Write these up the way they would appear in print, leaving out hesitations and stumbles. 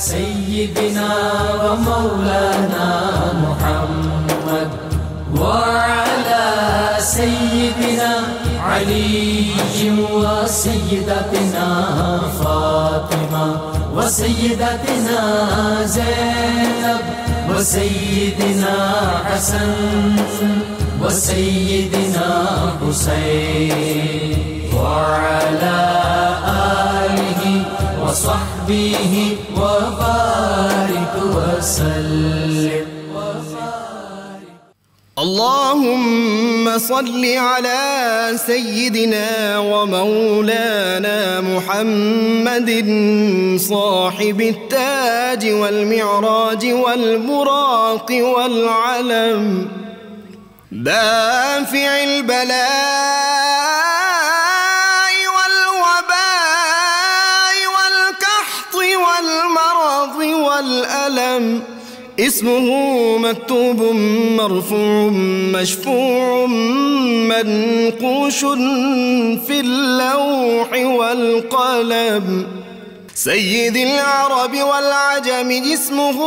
سيدنا ومولانا محمد وعلى سيدنا علي وسيدتنا فاطمة وسيدتنا زينب وسيدنا حسن وسيدنا حسين وعلى آله وصحبه وبارك وسلم. اللهم صل على سيدنا ومولانا محمد صاحب التاج والمعراج والبراق والعلم دافع البلاء والوباء والقحط والمرض والألم اسمه مكتوب مرفوع مشفوع منقوش في اللوح والقلم سيد العرب والعجم جسمه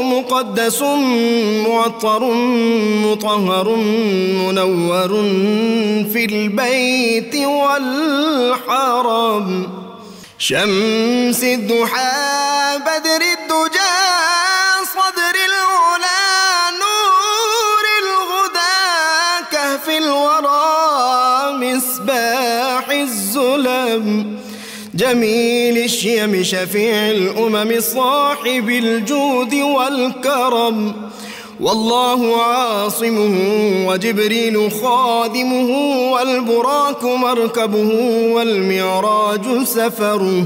مقدس معطر مطهر منور في البيت والحرم شمس الضحى بدر الدجى صدر العلا نور الهدى كهف الورى مصباح الظلم جميل الشيم شفيع الأمم صاحب الجود والكرم والله عاصمه وجبريل خادمه والبراك مركبه والمعراج سفره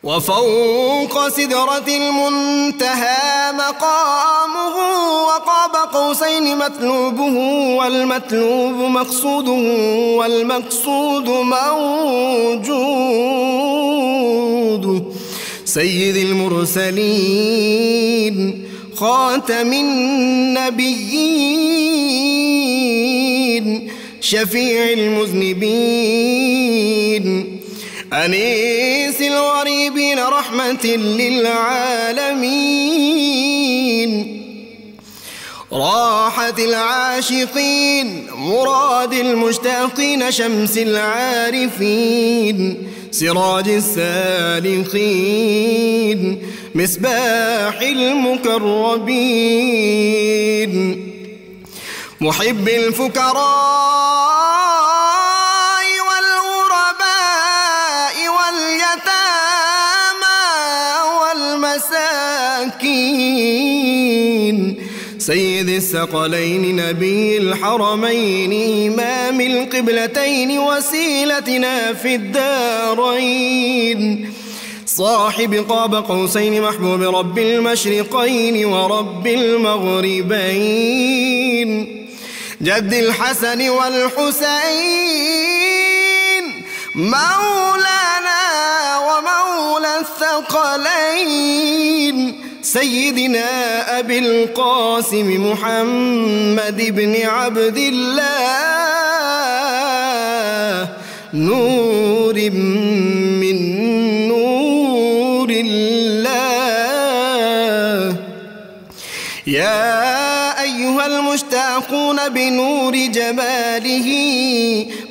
وفوق سدرة المنتهى مقامه وقاب قوسين مطلوبه والمطلوب مقصوده والمقصود موجود سيد المرسلين خاتم النبيين شفيع المذنبين أنيس الغريبين رحمة للعالمين راحة العاشقين مراد المشتاقين شمس العارفين سراج السالخين مصباح المكرمين محب الفكراء سيد الثقلين نبي الحرمين إمام القبلتين وسيلتنا في الدارين صاحب قاب قوسين محبوب رب المشرقين ورب المغربين جد الحسن والحسين مولانا ومولى الثقلين سيدنا أبي القاسم محمد بن عبد الله نور من نور الله يا أيها المشتاقون بنور جماله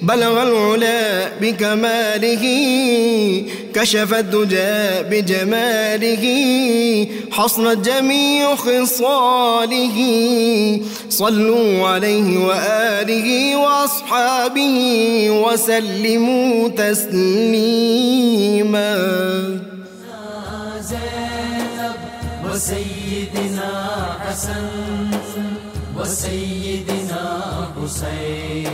بلغ العلا بكماله كشف الدجى بجماله حصنت جميع خصاله صلوا عليه وآله وأصحابه وسلموا تسليما زينب وسيدنا حسن وسيدنا حسين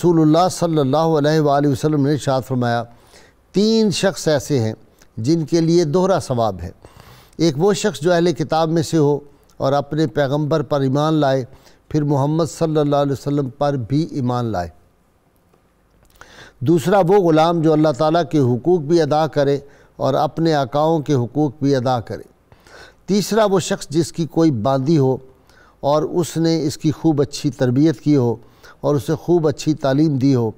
رسول اللہ صلی اللہ علیہ وآلہ وسلم نے ارشاد فرمایا 3 شخص ایسے ہیں جن کے لیے دوہرا ثواب ہے۔ ایک وہ شخص جو اہل کتاب میں سے ہو اور اپنے پیغمبر پر ایمان لائے، پھر محمد صلی اللہ علیہ وسلم پر بھی ایمان لائے۔ دوسرا وہ غلام جو اللہ تعالیٰ کے حقوق بھی ادا کرے اور اپنے آقاؤں کے حقوق بھی ادا کرے۔ تیسرا وہ شخص جس کی کوئی باندی ہو اور اس نے اس کی خوب اچھی تربیت کی ہو اور اسے خوب اچھی تعلیم دی ہو،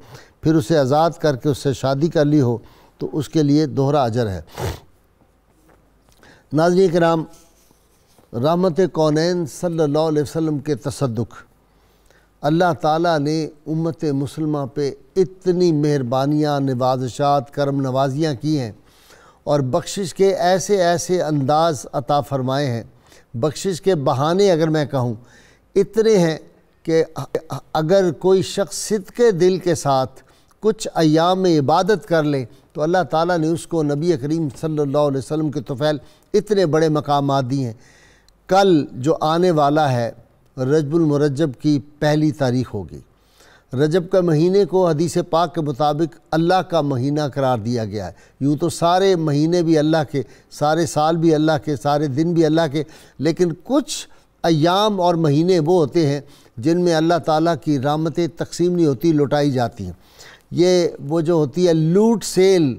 پھر اسے آزاد کر کے اس سے شادی کر لی ہو، تو اس کے لیے دوہرا اجر ہے۔ ناظرین کرام، رحمت کونین صلی اللہ علیہ وسلم کے تصدق، اللہ تعالیٰ نے امت مسلمہ پہ اتنی مہربانیاں، نوازشات، کرم نوازیاں کی ہیں اور بخشش کے ایسے ایسے انداز عطا فرمائے ہیں، بخشش کے بہانے اگر میں کہوں اتنے ہیں کہ اگر کوئی شخص صدق دل کے ساتھ کچھ ایام میں عبادت کر لے تو اللہ تعالیٰ نے اس کو نبی کریم صلی اللہ علیہ وسلم کے طفیل اتنے بڑے مقامات دی ہیں۔ کل جو آنے والا ہے رجب المرجب کی 1 تاریخ ہوگی۔ رجب کا مہینے کو حدیث پاک کے مطابق اللہ کا مہینہ قرار دیا گیا ہے۔ یوں تو سارے مہینے بھی اللہ کے، سارے سال بھی اللہ کے، سارے دن بھی اللہ کے، لیکن کچھ ایام اور مہینے وہ ہوتے ہیں جن میں اللہ تعالیٰ کی رحمتیں تقسیم نہیں ہوتی، لوٹائی جاتی ہیں۔ یہ وہ جو ہوتی ہے لوٹ سیل،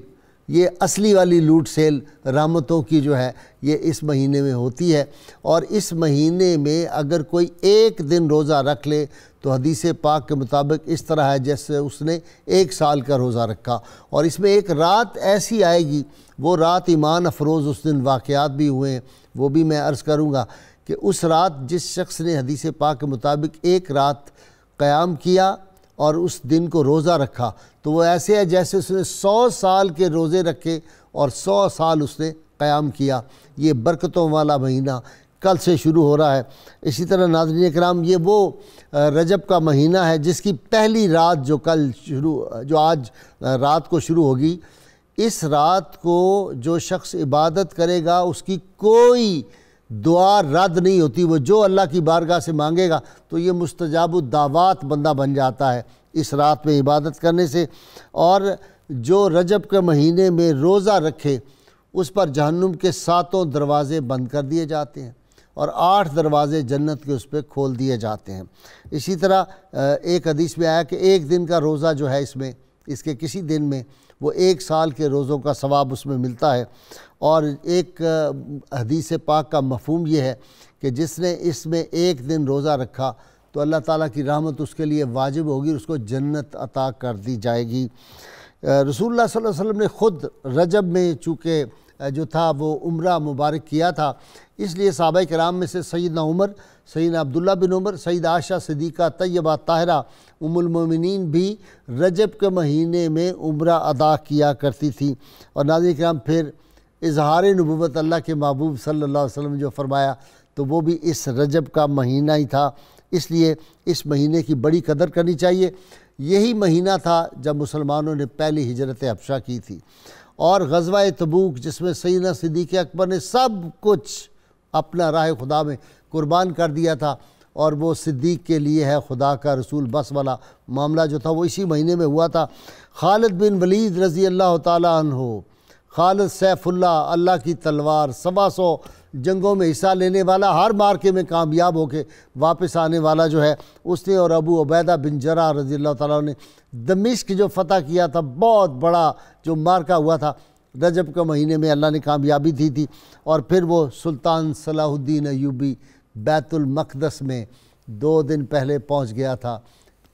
یہ اصلی والی لوٹ سیل رحمتوں کی جو ہے یہ اس مہینے میں ہوتی ہے، اور اس مہینے میں اگر کوئی ایک دن روزہ رکھ لے تو حدیث پاک کے مطابق اس طرح ہے جیسے اس نے 1 سال کا روزہ رکھا۔ اور اس میں ایک رات ایسی آئے گی، وہ رات ایمان افروز، اس دن واقعات بھی ہوئے ہیں، وہ بھی میں عرض کروں گا کہ اس رات جس شخص نے حدیث پاک کے مطابق 1 رات قیام کیا اور اس دن کو روزہ رکھا تو وہ ایسے ہے جیسے اس نے 100 سال کے روزے رکھے اور 100 سال اس نے قیام کیا۔ یہ برکتوں والا مہینہ کل سے شروع ہو رہا ہے۔ اسی طرح ناظرین کرام، یہ وہ رجب کا مہینہ ہے جس کی پہلی رات جو آج رات کو شروع ہوگی، اس رات کو جو شخص عبادت کرے گا اس کی کوئی دعا رد نہیں ہوتی۔ وہ جو اللہ کی بارگاہ سے مانگے گا تو یہ مستجاب الدعوات بندہ بن جاتا ہے اس رات میں عبادت کرنے سے۔ اور جو رجب کے مہینے میں روزہ رکھے اس پر جہنم کے 7 دروازے بند کر دیے جاتے ہیں اور 8 دروازے جنت کے اس پہ کھول دیے جاتے ہیں۔ اسی طرح ایک حدیث میں آیا کہ ایک دن کا روزہ جو ہے اس کے کسی دن میں وہ 1 سال کے روزوں کا ثواب اس میں ملتا ہے۔ اور ایک حدیث پاک کا مفہوم یہ ہے کہ جس نے اس میں 1 دن روزہ رکھا تو اللہ تعالیٰ کی رحمت اس کے لیے واجب ہوگی، اس کو جنت عطا کر دی جائے گی۔ رسول اللہ صلی اللہ علیہ وسلم نے خود رجب میں چونکہ جو تھا وہ عمرہ مبارک کیا تھا، اس لیے صحابہ کرام میں سے سیدنا عمر، سیدنا عبداللہ بن عمر، سیدہ عائشہ صدیقہ طیبہ طاہرہ ام المومنین بھی رجب کے مہینے میں عمرہ ادا کیا کرتی تھی۔ اور ناظرین کرام، پھر اظہار نبوت اللہ کے محبوب صلی اللہ علیہ وسلم جو فرمایا تو وہ بھی اس رجب کا مہینہ ہی تھا، اس لیے اس مہینے کی بڑی قدر کرنی چاہیے۔ یہی مہینہ تھا جب مسلمانوں نے پہلی ہجرت حبشہ کی تھی، اور غزوہ تبوک جس میں سیدنا صدیق اکبر نے سب کچھ اپنا راہ خدا میں قربان کر دیا تھا، اور وہ صدیق کے لیے ہے خدا کا رسول بس والا معاملہ جو تھا وہ اسی مہینے میں ہوا تھا۔ خالد بن ولید رضی اللہ تعالیٰ عنہ، خالد سیف اللہ، اللہ کی تلوار، 100 جنگوں میں حصہ لینے والا، ہر مارکے میں کامیاب ہو کے واپس آنے والا جو ہے اس نے، اور ابو عبیدہ بن جراح رضی اللہ تعالیٰ نے دمشق جو فتح کیا تھا، بہت بڑا جو مارکہ ہوا تھا، رجب کے مہینے میں اللہ نے کامیابی دی تھی۔ اور پھر وہ سلطان صلاح الدین ایوبی بیت المقدس میں 2 دن پہلے پہنچ گیا تھا،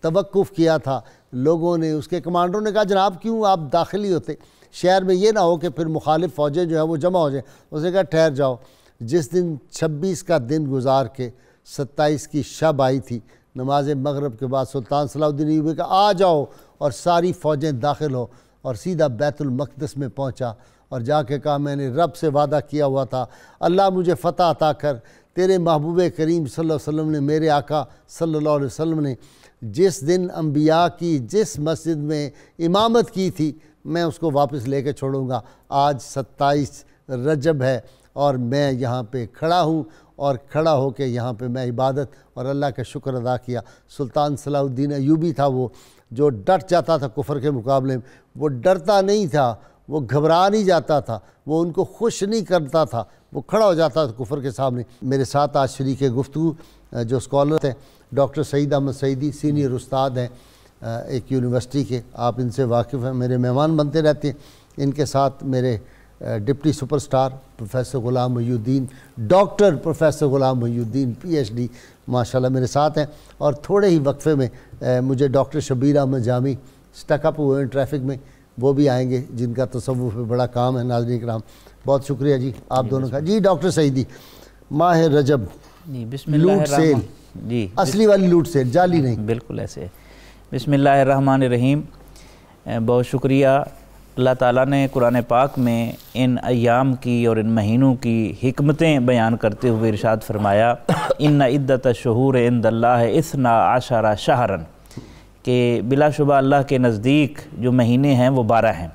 توقف کیا تھا، لوگوں نے، اس کے کمانڈروں نے کہا جناب کیوں آپ داخل ہی ہوتے شہر میں، یہ نہ ہو کہ پھر مخالف فوجیں جو ہیں وہ جمع ہو جائیں۔ اس نے کہا ٹھہر جاؤ۔ جس دن 26 کا دن گزار کے 27 کی شب آئی تھی، نماز مغرب کے بعد سلطان صلاح الدین ایوبی کا آ جاؤ، اور ساری فوجیں داخل ہو، اور سیدھا بیت المقدس میں پہنچا اور جا کے کہا میں نے رب سے وعدہ کیا ہوا تھا، اللہ مجھے فتح عطا کر۔ تیرے محبوب کریم صلی اللہ علیہ وسلم نے، میرے آقا صلی اللہ علیہ وسلم نے جس دن انبیاء کی جس مسجد میں امامت کی تھی، میں اس کو واپس لے کے چھوڑوں گا۔ آج 27 رجب ہے اور میں یہاں پہ کھڑا ہوں، اور کھڑا ہو کے یہاں پہ میں عبادت اور اللہ کا شکر ادا کیا۔ سلطان صلاح الدین ایوبی تھا وہ، جو ڈٹ جاتا تھا کفر کے مقابلے میں، وہ ڈرتا نہیں تھا، وہ گھبرا نہیں جاتا تھا، وہ ان کو خوش نہیں کرتا تھا، وہ کھڑا ہو جاتا تھا کفر کے سامنے۔ میرے ساتھ آج شریک گفتگو جو اسکالر ہیں ڈاکٹر سعید احمد سعیدی، سینئر استاد ہیں ایک یونیورسٹی کے، آپ ان سے واقف ہیں، میرے مہمان بنتے رہتے ہیں۔ ان کے ساتھ میرے deputy super star professor Ghulam Mohi الدین، ڈاکٹر پروفیسر غلام محی الدین پی ایچ ڈی ماشاءاللہ میرے ساتھ ہیں، اور تھوڑے ہی وقفے میں مجھے ڈاکٹر شبیر احمد جامی سٹک اپ ہوئے ہیں ٹریفک میں، وہ بھی آئیں گے، جن کا تصوف پہ بڑا کام ہے۔ ناظرین کرام بہت شکریہ جی آپ دونوں کا۔ جی ڈاکٹر سعیدی، ماہ رجب، جی بسم اللہ لوٹ سیل، جی اصلی والی لوٹ سیل، جعلی نہیں، بالکل ایسے ہے۔ بسم اللہ الرحمن الرحیم۔ بہت شکریہ، اللہ تعالیٰ نے قرآن پاک میں ان ایام کی اور ان مہینوں کی حکمتیں بیان کرتے ہوئے ارشاد فرمایا ان عدت الشہور عند اللہ 12 شہرا، کہ بلا شبہ اللہ کے نزدیک جو مہینے ہیں وہ 12 ہیں۔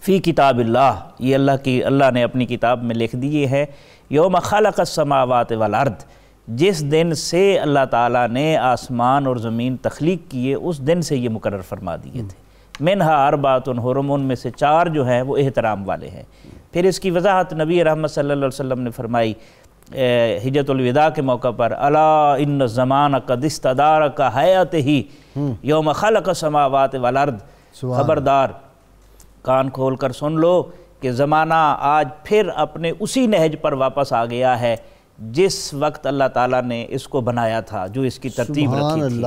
فی کتاب اللہ، یہ اللہ نے اپنی کتاب میں لکھ دیے ہیں۔ یوم خلق السماوات والارض، جس دن سے اللہ تعالیٰ نے آسمان اور زمین تخلیق کیے اس دن سے یہ مقرر فرما دیے تھے۔ منہا اربعۃ حرم، ان میں سے 4 جو ہیں وہ احترام والے ہیں۔ پھر اس کی وضاحت نبی رحمت صلی اللہ علیہ وسلم نے فرمائی حجۃ الوداع کے موقع پر، الا ان الزمان قد استدار کہیاتہ یوم خلق السماوات والارض، خبردار کان کھول کر سن لو کہ زمانہ آج پھر اپنے اسی نہج پر واپس آ گیا ہے جس وقت اللہ تعالیٰ نے اس کو بنایا تھا، جو اس کی ترتیب رکھی تھی۔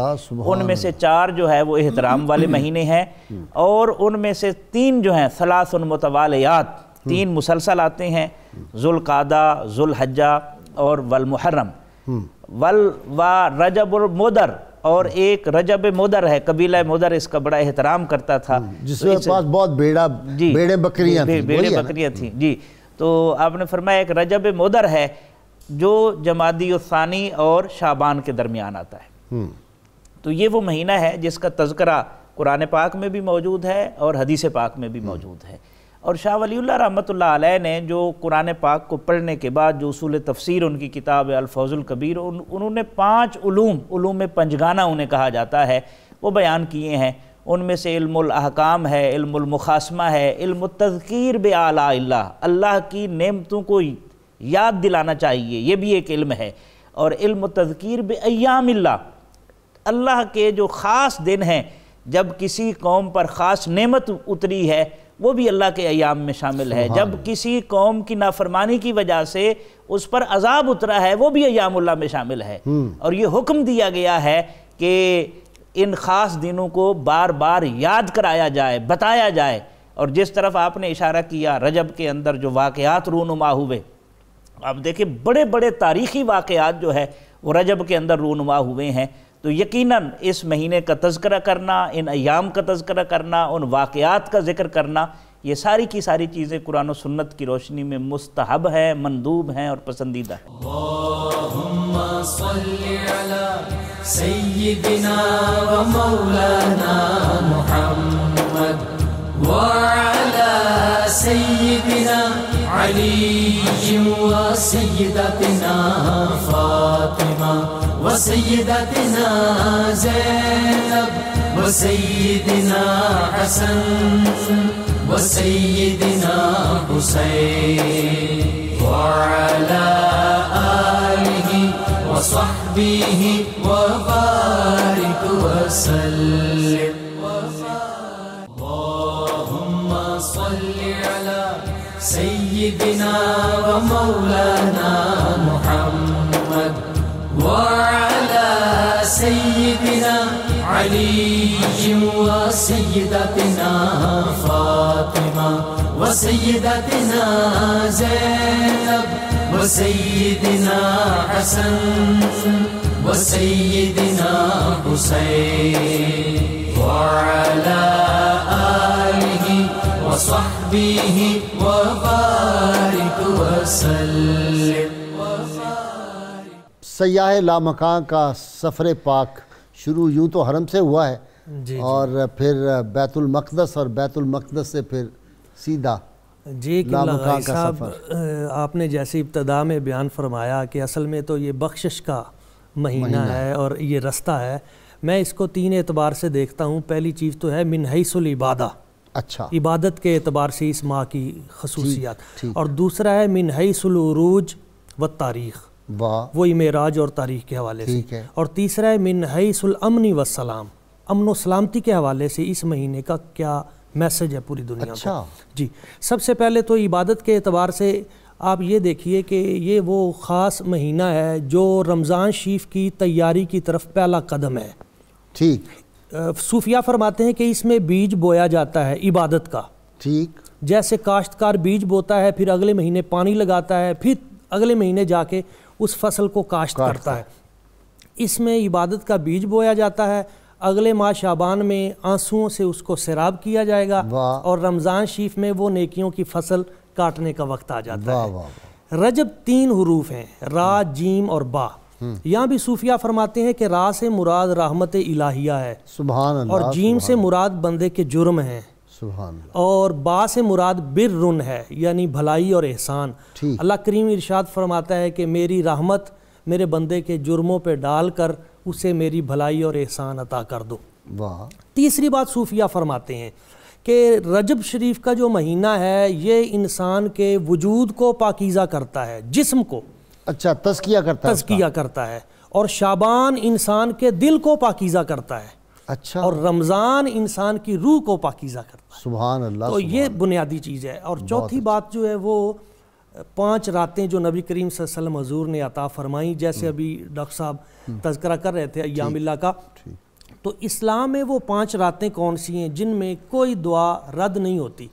ان میں سے 4 جو ہے وہ احترام والے مہینے ہیں، اور ان میں سے 3 جو ہیں ثلاث متوالیات، 3 مسلسل آتے ہیں، ذوالقعدہ، ذوالحجہ اور والمحرم، رجب المدر، اور ایک رجب مدر ہے، قبیلہ مدر اس کا بڑا احترام کرتا تھا، جس کے پاس بہت بیڑے بکریاں تھیں۔ جی تو آپ نے فرمایا ایک رجب مدر ہے جو جمادی الثانی اور شعبان کے درمیان آتا ہے۔ تو یہ وہ مہینہ ہے جس کا تذکرہ قرآن پاک میں بھی موجود ہے اور حدیث پاک میں بھی موجود ہے۔ اور شاہ ولی اللہ رحمۃ اللہ علیہ نے جو قرآن پاک کو پڑھنے کے بعد جو اصول تفسیر ان کی کتاب الفوز الکبیر، انہوں نے 5 علوم پنجگانہ انہیں کہا جاتا ہے، وہ بیان کیے ہیں۔ ان میں سے علم الاحکام ہے، علم المخاصمہ ہے، علم التذکیر بآلاء اللہ، اللہ کی نعمتوں کو یاد دلانا چاہیے، یہ بھی ایک علم ہے، اور علم التذکیر بایام اللہ، اللہ کے جو خاص دن ہیں جب کسی قوم پر خاص نعمت اتری ہے وہ بھی اللہ کے ایام میں شامل ہے، جب کسی قوم کی نافرمانی کی وجہ سے اس پر عذاب اترا ہے وہ بھی ایام اللہ میں شامل ہے۔ اور یہ حکم دیا گیا ہے کہ ان خاص دنوں کو بار بار یاد کرایا جائے، بتایا جائے۔ اور جس طرف آپ نے اشارہ کیا رجب کے اندر جو واقعات رونما ہوئے، آپ دیکھیں بڑے بڑے تاریخی واقعات جو ہے وہ رجب کے اندر رونما ہوئے ہیں۔ تو یقیناً اس مہینے کا تذکرہ کرنا، ان ایام کا تذکرہ کرنا، ان واقعات کا ذکر کرنا، یہ ساری کی ساری چیزیں قرآن و سنت کی روشنی میں مستحب ہیں، مندوب ہیں اور پسندیدہ ہیں۔ اللہم صلی علی سیدنا و مولانا محمد وعلى سيدنا علي وسيدتنا فاطمة وسيدتنا زينب وسيدنا حسن وسيدنا حسين وعلى آله وصحبه وبارك وسلم۔ صل على سيدنا ومولانا محمد وعلى سيدنا علي وسيدتنا فاطمة وسيدتنا زينب وسيدنا حسن وسيدنا حسين وعلى آله وصحبه وبارك وسلم۔ سیاح لامکان کا سفر پاک شروع یوں تو حرم سے ہوا ہے اور پھر بیت المقدس اور بیت المقدس سے پھر سیدھا جی قبلہ صاحب، آپ نے جیسی ابتدا میں بیان فرمایا کہ اصل میں تو یہ بخشش کا مہینہ ہے اور یہ رستہ ہے، میں اس کو 3 اعتبار سے دیکھتا ہوں. پہلی چیز تو ہے من حیث العبادہ, اچھا عبادت کے اعتبار سے اس ماہ کی خصوصیات, اور دوسرا ہے من حیث العروج و تاریخ, وہی معراج اور تاریخ کے حوالے سے, اور تیسرا ہے من حیث الامن والسلام, امن و سلامتی کے حوالے سے اس مہینے کا کیا میسج ہے پوری دنیا کو. جی سب سے پہلے تو عبادت کے اعتبار سے آپ یہ دیکھیے کہ یہ وہ خاص مہینہ ہے جو رمضان شریف کی تیاری کی طرف پہلا قدم ہے. ٹھیک. صوفیہ فرماتے ہیں کہ اس میں بیج بویا جاتا ہے عبادت کا. ٹھیک. جیسے کاشتکار بیج بوتا ہے, پھر اگلے مہینے پانی لگاتا ہے, پھر اگلے مہینے جا کے اس فصل کو کاشت کرتا ہے. اس میں عبادت کا بیج بویا جاتا ہے. اگلے ماہ شعبان میں آنسوؤں سے اس کو سیراب کیا جائے گا, اور رمضان شریف میں وہ نیکیوں کی فصل کاٹنے کا وقت آ جاتا ہے. رجب 3 حروف ہیں, را, جیم اور با. یہاں بھی صوفیہ فرماتے ہیں کہ را سے مراد رحمت الہیہ ہے, سبحان اللہ, اور جیم سے مراد بندے کے جرم ہیں, سبحان اللہ, اور با سے مراد برن ہے یعنی بھلائی اور احسان. اللہ کریم ارشاد فرماتا ہے کہ میری رحمت میرے بندے کے جرموں پہ ڈال کر اسے میری بھلائی اور احسان عطا کر دو. تیسری بات صوفیہ فرماتے ہیں کہ رجب شریف کا جو مہینہ ہے یہ انسان کے وجود کو پاکیزہ کرتا ہے, جسم کو اچھا تزکیہ کرتا ہے, اور شعبان انسان کے دل کو پاکیزہ کرتا ہے, اچھا, اور رمضان انسان کی روح کو پاکیزہ کرتا ہے. سبحان اللہ. تو یہ بنیادی چیز ہے. اور چوتھی بات جو ہے وہ 5 راتیں جو نبی کریم صلی اللہ علیہ وسلم حضور نے عطا فرمائیں, جیسے ابھی ڈاکٹر صاحب تذکرہ کر رہے تھے ایام اللہ کا. تو اسلام میں وہ 5 راتیں کون سی ہیں جن میں کوئی دعا رد نہیں ہوتی؟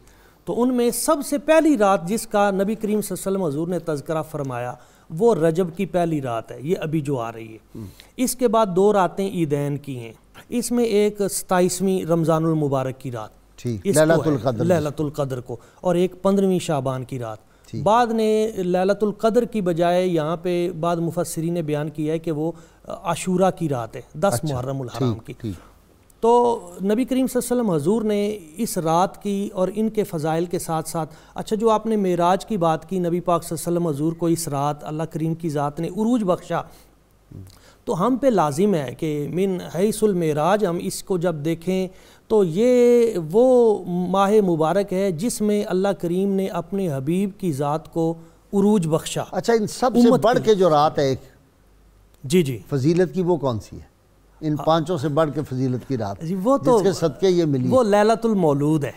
تو ان میں سب سے پہلی رات جس کا نبی کریم صلی اللہ علیہ وسلم حضور نے تذکرہ فرمایا وہ رجب کی پہلی رات ہے, یہ ابھی جو آ رہی ہے. اس کے بعد 2 راتیں عیدین کی ہیں, اس میں ایک 27ویں رمضان المبارک کی رات لیلۃ القدر کو, اور ایک 15ویں شعبان کی رات. بعد نے لیلۃ القدر کی بجائے یہاں پہ بعض مفسرین نے بیان کیا ہے کہ وہ عاشورہ کی رات ہے, 10 محرم الحرام کی. تو نبی کریم صلی اللہ علیہ وسلم حضور نے اس رات کی اور ان کے فضائل کے ساتھ ساتھ, اچھا جو آپ نے معراج کی بات کی, نبی پاک صلی اللہ علیہ وسلم حضور کو اس رات اللہ کریم کی ذات نے عروج بخشا, تو ہم پہ لازم ہے کہ من حیث المعراج ہم اس کو جب دیکھیں تو یہ وہ ماہ مبارک ہے جس میں اللہ کریم نے اپنے حبیب کی ذات کو عروج بخشا. اچھا ان سب سے بڑھ کے جو رات ہے ایک جی فضیلت کی وہ کون سی ہے؟ ان 5 سے بڑھ کے فضیلت کی رات وہ تو جس کے صدقے یہ ملی, وہ لیلۃ المولود ہے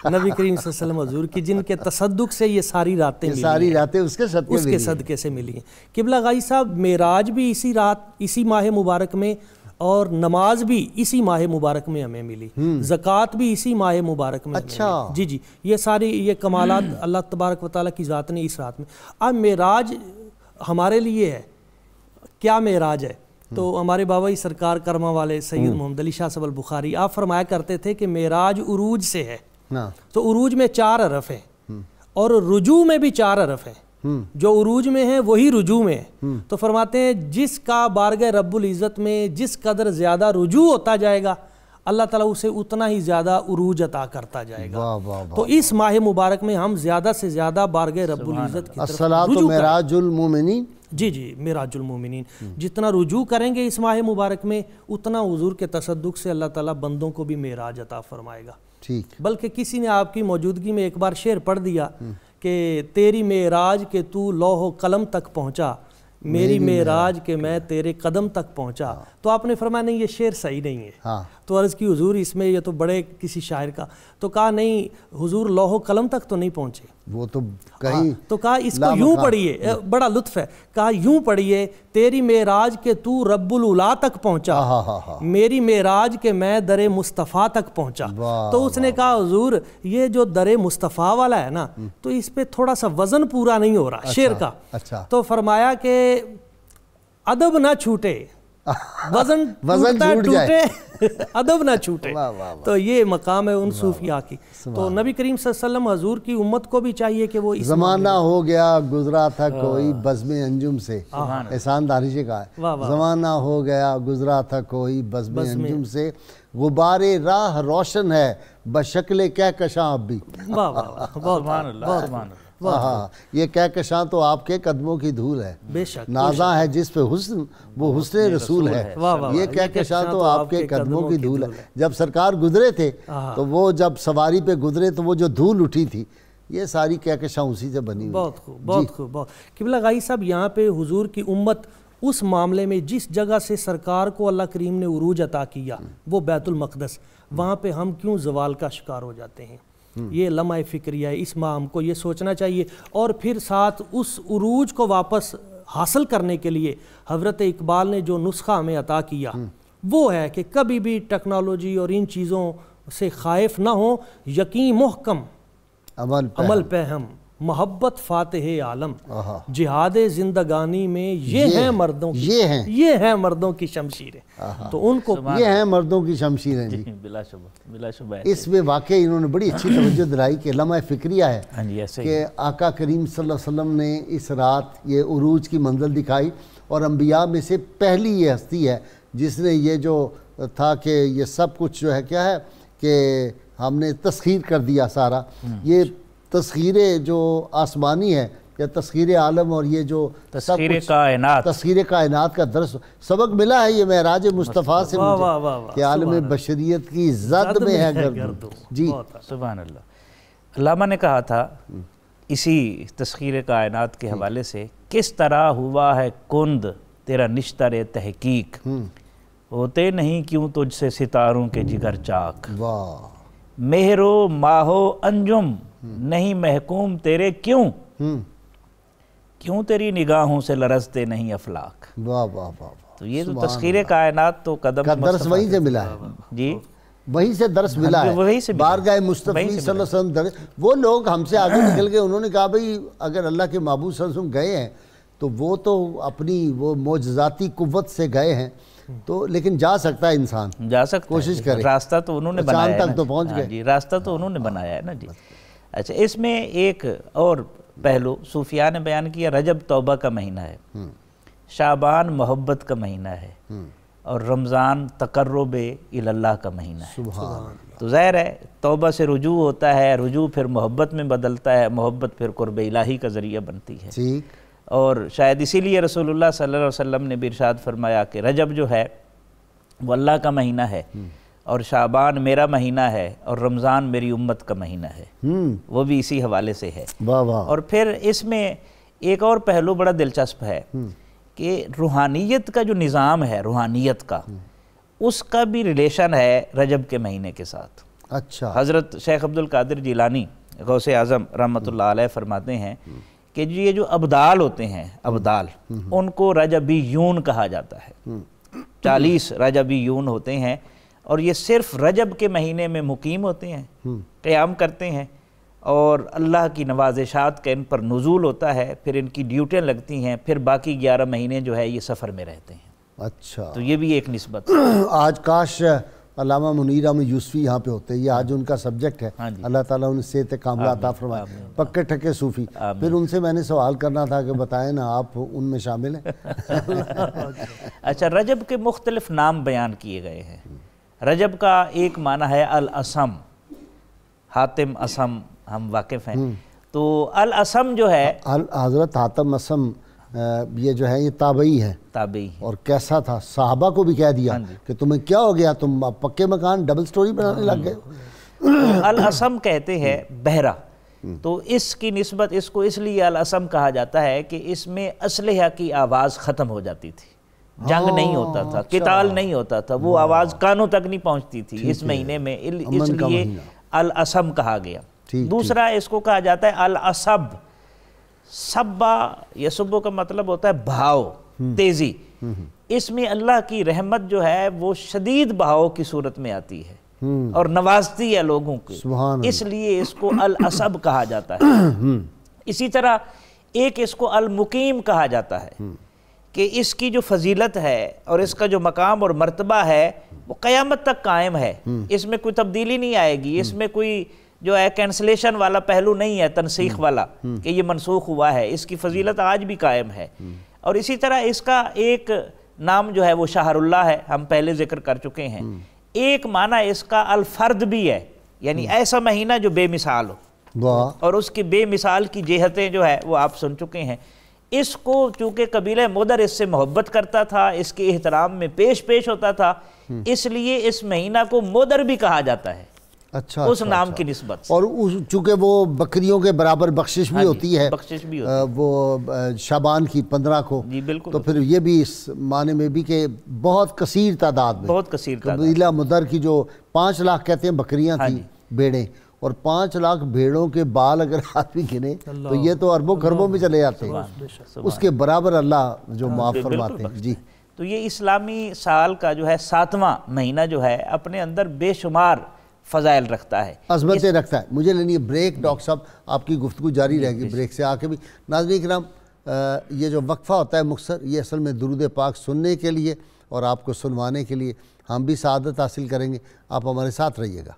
نبی کریم صلی اللہ علیہ وسلم حضور کی, جن کے تصدق سے یہ ساری راتیں اس کے صدقے سے ملی ہیں. قبلہ غائی صاحب معراج بھی اسی رات اسی ماہ مبارک میں, اور نماز بھی اسی ماہ مبارک میں ہمیں ملی, زکوٰۃ بھی اسی ماہ مبارک میں اچھا جی یہ ساری یہ کمالات اللہ تبارک و تعالیٰ کی ذات نے اس رات میں. اب معراج ہمارے لیے ہے, کیا معراج ہے؟ تو ہمارے بابا ہی سرکار کرما والے سید محمد علی شاہ صاحب البخاری آپ فرمایا کرتے تھے کہ معراج عروج سے ہے. تو عروج میں 4 حرف ہیں, اور رجوع میں بھی 4 حرف ہیں. جو عروج میں ہیں وہی رجوع میں ہیں. تو فرماتے ہیں جس کا بارگاہ رب العزت میں جس قدر زیادہ رجوع ہوتا جائے گا اللہ تعالیٰ اسے اتنا ہی زیادہ عروج عطا کرتا جائے گا. تو اس ماہ مبارک میں ہم زیادہ سے زیادہ بارگاہ رب العزت کی طرف رجوع معراج المومنین, جی معراج المومنین, جتنا رجوع کریں گے اس ماہ مبارک میں اتنا حضور کے تصدق سے اللہ تعالیٰ بندوں کو بھی معراج عطا فرمائے گا. بلکہ کسی نے آپ کی موجودگی میں ایک بار شعر پڑھ دیا کہ تیری معراج کے تو لوح و قلم تک پہنچا, میری معراج کے میں تیرے قدم تک پہنچا. تو آپ نے فرمایا نہیں یہ شعر صحیح نہیں ہے. تو عرض کی حضور اس میں یہ تو بڑے کسی شاعر کا, تو کہا نہیں حضور لوح و قلم تک تو نہیں پہنچے, وہ تو کہیں تو کہا اس کو یوں پڑھیے, بڑا لطف ہے, کہا یوں پڑھیے تیری معراج کے تو رب العلا تک پہنچا, میری معراج کے میں در مصطفیٰ تک پہنچا. تو اس نے کہا حضور یہ جو در مصطفیٰ والا ہے نا تو اس پہ تھوڑا سا وزن پورا نہیں ہو رہا شعر کا. تو فرمایا کہ ادب نہ چھوٹے, وزن ٹوٹے ادب نہ چھوٹے. تو یہ مقام ہے ان صوفیاء کی. تو نبی کریم صلی اللہ علیہ وسلم حضور کی امت کو بھی چاہیے کہ وہ زمانہ ہو گیا گزرا تھا کوئی بزم انجم سے, احسان داری سے کہا ہے زمانہ ہو گیا گزرا تھا کوئی بزم انجم سے, غبار راہ روشن ہے بشکل کہکشاں اب بھی. ہاں یہ کہکشاں تو آپ کے قدموں کی دھول ہے، بے شک نازاں ہے جس پہ حسن وہ حسن رسول ہے، یہ کہکشاں تو آپ کے قدموں کی دھول ہے۔ جب سرکار گزرے تھے تو وہ جب سواری پہ گزرے تو وہ جو دھول اٹھی تھی یہ ساری کہکشاں اسی سے بنی ہوئی۔ بہت خوب، بہت خوب، بہت قبلہ غائی صاحب، یہاں پہ حضور کی امت اس معاملے میں جس جگہ سے سرکار کو اللہ کریم نے عروج عطا کیا وہ بیت المقدس، وہاں پہ ہم کیوں زوال کا شکار ہو جاتے ہیں؟ یہ لمحہ فکریہ ہے، اس ماہ ہم کو یہ سوچنا چاہیے، اور پھر ساتھ اس عروج کو واپس حاصل کرنے کے لیے حضرت اقبال نے جو نسخہ ہمیں عطا کیا وہ ہے کہ کبھی بھی ٹیکنالوجی اور ان چیزوں سے خائف نہ ہوں، یقین محکم، عمل پہ ہم، محبت فاتح عالم، جہاد زندگانی میں یہ ہیں مردوں کی، یہ ہیں مردوں کی شمشیریں، تو ان کو یہ ہیں مردوں کی شمشیریں جی، بلا شبہ، بلا شبہ۔ اس میں واقعی انہوں نے بڑی اچھی توجہ دلائی کہ لمحہ فکریہ ہے کہ آقا کریم صلی اللہ علیہ وسلم نے اس رات یہ عروج کی منزل دکھائی، اور انبیاء میں سے پہلی یہ ہستی ہے جس نے یہ جو تھا کہ یہ سب کچھ جو ہے کیا ہے کہ ہم نے تسخیر کر دیا سارا، یہ تسخیر جو آسمانی ہے یا تسخیر عالم، اور یہ جو تسخیر کائنات، تسخیر کائنات کا درس سبق ملا ہے یہ معراج مصطفیٰ سے مجھے کہ عالم بشریت کی زد میں ہے گردوں۔ جی سبحان اللہ۔ علامہ نے کہا تھا اسی تسخیر کائنات کے حوالے سے، کس طرح ہوا ہے کند تیرا نشتر تحقیق، ہوتے نہیں کیوں تجھ سے ستاروں کے جگر چاک، واہ، مہر و ماہ و انجم نہیں محکوم تیرے کیوں، کیوں تیری نگاہوں سے لرزتے نہیں افلاک۔ واہ واہ واہ، تو یہ تو تسخیر کائنات تو قدم کا درس وہیں سے ملا ہے، جی وہیں سے درس ملا ہے، بارگاہ مصطفی صلی اللہ علیہ وسلم درس۔ وہ لوگ ہم سے آگے نکل گئے، انہوں نے کہا بھئی اگر اللہ کے محبوب صلی اللہ علیہ وسلم گئے ہیں تو وہ تو اپنی وہ معجزاتی قوت سے گئے ہیں، تو لیکن جا سکتا ہے انسان، جا سکتا ہے، کوشش کرے، راستہ تو انہوں نے بنایا ہے، چاند تک تو پہنچ گئے جی، راستہ تو انہوں نے بنایا ہے نا جی۔ اچھا، اس میں ایک اور پہلو صوفیاء نے بیان کیا، رجب توبہ کا مہینہ ہے، شعبان محبت کا مہینہ ہے، اور رمضان تقرب اللہ کا مہینہ ہے۔ تو ظاہر ہے توبہ سے رجوع ہوتا ہے، رجوع پھر محبت میں بدلتا ہے، محبت پھر قرب الہی کا ذریعہ بنتی ہے، اور شاید اسی لیے رسول اللہ صلی اللہ علیہ وسلم نے بھی ارشاد فرمایا کہ رجب جو ہے وہ اللہ کا مہینہ ہے، اور شعبان میرا مہینہ ہے، اور رمضان میری امت کا مہینہ ہے، وہ بھی اسی حوالے سے ہے۔ اور پھر اس میں ایک اور پہلو بڑا دلچسپ ہے کہ روحانیت کا جو نظام ہے، روحانیت کا، اس کا بھی ریلیشن ہے رجب کے مہینے کے ساتھ۔ اچھا، حضرت شیخ عبد القادر جیلانی غوث اعظم رحمۃ اللہ علیہ فرماتے ہیں کہ یہ جو ابدال ہوتے ہیں، ابدال، ان کو رجبیون کہا جاتا ہے، 40 رجبیون ہوتے ہیں، اور یہ صرف رجب کے مہینے میں مقیم ہوتے ہیں، قیام کرتے ہیں، اور اللہ کی نوازشات کا ان پر نزول ہوتا ہے، پھر ان کی ڈیوٹیاں لگتی ہیں، پھر باقی 11 مہینے جو ہے یہ سفر میں رہتے ہیں۔ اچھا، تو یہ بھی ایک نسبت۔ آج کاش علامہ منیر احمد یوسفی یہاں پہ ہوتے، یہ آج ان کا سبجیکٹ ہے، اللہ تعالیٰ انہیں صحت کاملہ عطا فرمائے، پکے ٹھکے صوفی۔ پھر ان سے میں نے سوال کرنا تھا کہ بتائیں نا آپ ان میں شامل ہیں۔ اچھا، رجب کے مختلف نام بیان کیے گئے ہیں۔ رجب کا ایک معنی ہے الاسم، حاتم اسم ہم واقف ہیں، تو الاسم جو ہے حضرت حاتم اسم یہ جو ہے یہ تابعی ہے، تابعی، اور کیسا تھا، صحابہ کو بھی کہہ دیا کہ تمہیں کیا ہو گیا، تم پکے مکان ڈبل سٹوری بنانے لگ گئے۔ الاسم کہتے ہیں بہرا، تو اس کی نسبت اس کو اس لیے الاسم کہا جاتا ہے کہ اس میں اسلحہ کی آواز ختم ہو جاتی تھی، جنگ نہیں ہوتا تھا، قتال نہیں ہوتا تھا، وہ آواز کانوں تک نہیں پہنچتی تھی اس مہینے میں، اس لیے الاسم کہا گیا۔ دوسرا اس کو کہا جاتا ہے الاسب، سبا یسبو کا مطلب ہوتا ہے بہاؤ، تیزی، اس میں اللہ کی رحمت جو ہے وہ شدید بہاؤ کی صورت میں آتی ہے اور نوازتی ہے لوگوں کو، اس لیے اس کو الاسب کہا جاتا ہے۔ اسی طرح ایک اس کو المقیم کہا جاتا ہے کہ اس کی جو فضیلت ہے اور اس کا جو مقام اور مرتبہ ہے وہ قیامت تک قائم ہے، اس میں کوئی تبدیلی نہیں آئے گی، اس میں کوئی جو ہے کینسلیشن والا پہلو نہیں ہے، تنسیخ والا کہ یہ منسوخ ہوا ہے، اس کی فضیلت آج بھی قائم ہے۔ اور اسی طرح اس کا ایک نام جو ہے وہ شہر اللہ ہے، ہم پہلے ذکر کر چکے ہیں۔ ایک معنی اس کا الفرد بھی ہے، یعنی ایسا مہینہ جو بے مثال ہو، واہ، اور اس کی بے مثال کی جہتیں جو ہے وہ آپ سن چکے ہیں۔ اس کو چونکہ قبیلہ مدر اس سے محبت کرتا تھا، اس کے احترام میں پیش ہوتا تھا، اس لیے اس مہینہ کو مدر بھی کہا جاتا ہے، اچھا اس نام کی نسبت سے۔ اور چونکہ وہ بکریوں کے برابر بخشش بھی ہوتی ہے، بخشش بھی ہوتی ہے وہ شعبان کی 15 کو، جی بالکل، تو پھر یہ بھی اس معنی میں بھی کہ بہت کثیر تعداد میں، بہت کثیر تعداد، قبیلہ مدر کی جو 5 لاکھ کہتے ہیں بکریاں تھیں، بھیڑیں، اور 5 لاکھ بھیڑوں کے بال اگر آدمی گنے تو یہ تو اربوں خربوں میں چلے جاتے ہیں، اس کے برابر اللہ جو معاف فرماتے ہیں۔ جی، تو یہ اسلامی سال کا جو ہے 7واں مہینہ جو ہے اپنے اندر بے شمار فضائل رکھتا ہے، عظمتیں رکھتا ہے۔ مجھے لینی ہے بریک، ڈاکٹر صاحب آپ کی گفتگو جاری رہے گی بریک سے آ کے بھی۔ ناظرین کرام، یہ جو وقفہ ہوتا ہے مختصر، یہ اصل میں درود پاک سننے کے لیے اور آپ کو سنوانے کے لیے، ہم بھی سعادت حاصل کریں گے، آپ ہمارے ساتھ رہیے گا۔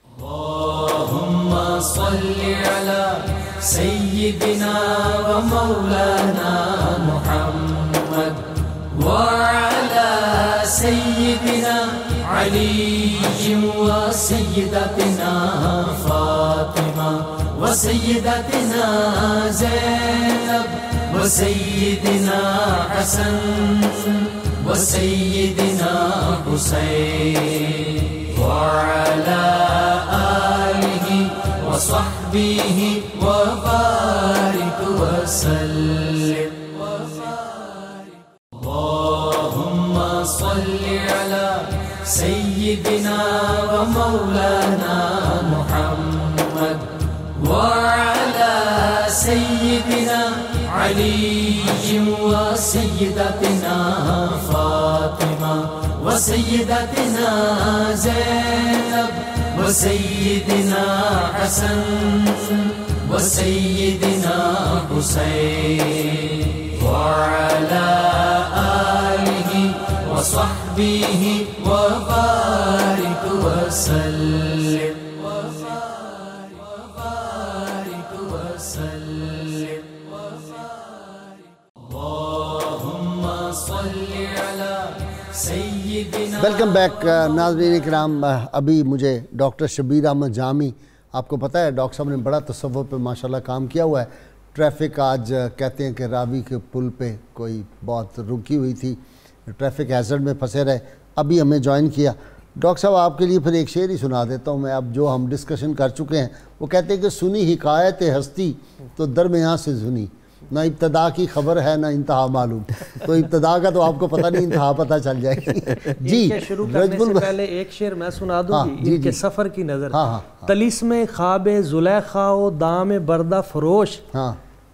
اللہم صلی علی سیدنا و مولانا محمد وعلی سیدنا علی و سیدتنا فاطمہ و سیدتنا زینب و سیدنا حسن و سیدنا حسین وعلى آله وصحبه وبارك وسلم اللهم صل على سيدنا ومولانا محمد وعلى سيدنا علي وسيدتنا فاطمة وسيدتنا زينب وسيدنا حسن وسيدنا حسين وعلى آله وصحبه وبارك وسلم وبارك وسلم اللهم صل على سيدنا۔ ویلکم بیک ناظرین کرام، ابھی مجھے ڈاکٹر شبیر احمد جامی، آپ کو پتہ ہے ڈاکٹر صاحب نے بڑا تصوف پہ ماشاءاللہ کام کیا ہوا ہے۔ ٹریفک آج کہتے ہیں کہ راوی کے پل پہ کوئی بہت رکی ہوئی تھی، ٹریفک ہیزرڈ میں پھنسے رہے، ابھی ہمیں جوائن کیا۔ ڈاکٹر صاحب آپ کے لیے پھر ایک شعر ہی سنا دیتا ہوں میں، اب جو ہم ڈسکشن کر چکے ہیں، وہ کہتے ہیں کہ سنی حکایت ہستی تو درمیان سے سنی، نہ ابتدا کی خبر ہے نہ انتہا معلوم، تو ابتدا کا تو آپ کو پتہ نہیں، انتہا پتہ چل جائے گی۔ جی، شروع کرنے سے پہلے ایک شعر میں سنا دوں گی ان کے سفر کی نظر۔ طلسم خواب زلیخا و دام بردہ فروش،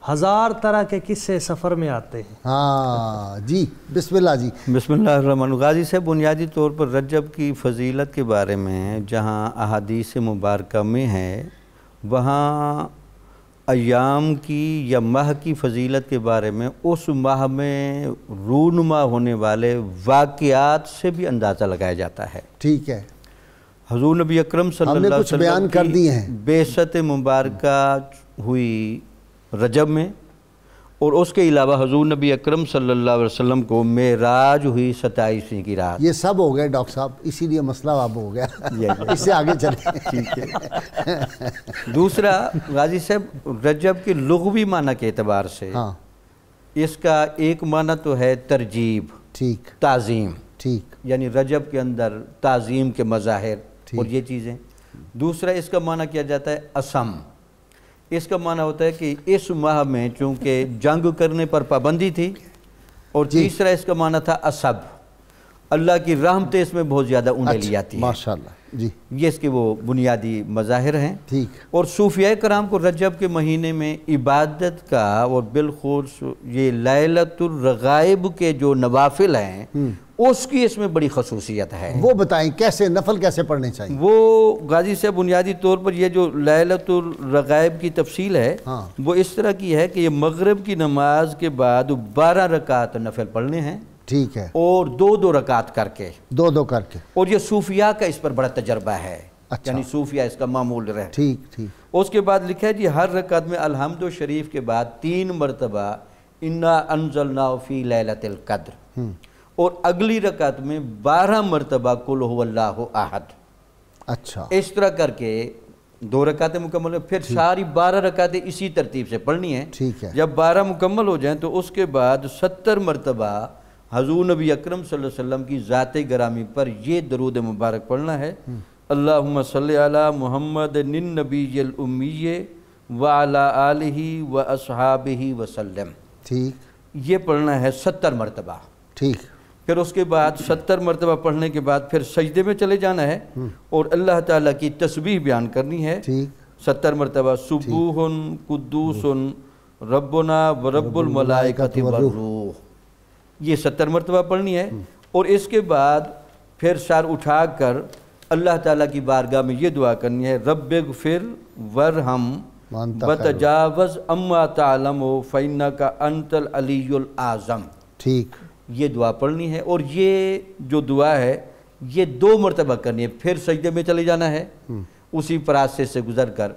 ہزار طرح کے قصے سفر میں آتے ہیں۔ ہاں جی، بسم اللہ جی۔ بسم اللہ الرحمن الرحیم۔ غازی صاحب بنیادی طور پر رجب کی فضیلت کے بارے میں جہاں احادیث مبارکہ میں ہے، وہاں ایام کی یا ماہ کی فضیلت کے بارے میں اس ماہ میں رونما ہونے والے واقعات سے بھی اندازہ لگایا جاتا ہے۔ ٹھیک ہے، حضور نبی اکرم صلی اللہ علیہ بیان کر وسلم دیے ہیں۔ کی بعثت مبارکہ ہوئی رجب میں، اور اس کے علاوہ حضور نبی اکرم صلی اللہ علیہ وسلم کو معراج ہوئی 27ویں کی رات۔ یہ سب ہو گئے ڈاکٹر صاحب، اسی لیے مسئلہ اب ہو گیا، اس سے آگے چلیں۔ ٹھیک ہے۔ دوسرا غازی صاحب، رجب کے لغوی معنی کے اعتبار سے اس کا ایک معنی تو ہے ترجیب، ٹھیک، تعظیم، ٹھیک، یعنی رجب کے اندر تعظیم کے مظاہر اور یہ چیزیں۔ دوسرا اس کا معنی کیا جاتا ہے اسم، اس کا معنی ہوتا ہے کہ اس ماہ میں چونکہ جنگ کرنے پر پابندی تھی، اور تیسرا اس کا معنی تھا اسب، اللہ کی رحمتیں اس میں بہت زیادہ انڈیلی آتی ہیں۔ ماشاءاللہ جی، یہ اس کے وہ بنیادی مظاہر ہیں۔ ٹھیک، اور صوفیاء کرام کو رجب کے مہینے میں عبادت کا، اور بالخصوص یہ لیلۃ الرغائب کے جو نوافل ہیں اس کی اس میں بڑی خصوصیت ہے۔ وہ بتائیں کیسے نفل کیسے پڑھنے چاہیے؟ وہ غازی سے بنیادی طور پر یہ جو لیلۃ الرغائب کی تفصیل ہے وہ اس طرح کی ہے کہ یہ مغرب کی نماز کے بعد 12 رکعت نفل پڑھنے ہیں، ٹھیک ہے، اور 2 رکعت کر کے، 2 کر کے، اور یہ صوفیاء کا اس پر بڑا تجربہ ہے، یعنی صوفیاء اس کا معمول رہے۔ ٹھیک ٹھیک۔ اس کے بعد لکھا ہے جی ہر رکعت میں الحمد شریف کے بعد 3 مرتبہ انا انزلناہ فی لیلۃ القدر، اور اگلی رکعت میں 12 مرتبہ قل هو اللہ احد۔ اچھا، اس طرح کر کے 2 رکعتیں مکمل ہیں، پھر ساری 12 رکعتیں اسی ترتیب سے پڑھنی ہیں۔ ٹھیک ہے۔ جب 12 مکمل ہو جائیں تو اس کے بعد 70 مرتبہ حضور نبی اکرم صلی اللہ علیہ وسلم کی ذات گرامی پر یہ درود مبارک پڑھنا ہے، اللہم صلی علی محمد النبی الامی وعلی آلہ واصحابہ وسلم۔ ٹھیک، یہ پڑھنا ہے 70 مرتبہ۔ ٹھیک، پھر اس کے بعد 70 مرتبہ پڑھنے کے بعد پھر سجدے میں چلے جانا ہے اور اللہ تعالیٰ کی تسبیح بیان کرنی ہے ٹھیک، 70 مرتبہ، سبوح قدوس ربنا ورب الملائکۃ والروح، یہ 70 مرتبہ پڑھنی ہے۔ اور اس کے بعد پھر سر اٹھا کر اللہ تعالیٰ کی بارگاہ میں یہ دعا کرنی ہے، رب اغفر ورحم وتجاوز اما تعلم فإنک انت العلی العظم۔ ٹھیک، یہ دعا پڑھنی ہے اور یہ جو دعا ہے یہ 2 مرتبہ کرنی ہے، پھر سجدے میں چلے جانا ہے اسی پراسے سے گزر کر،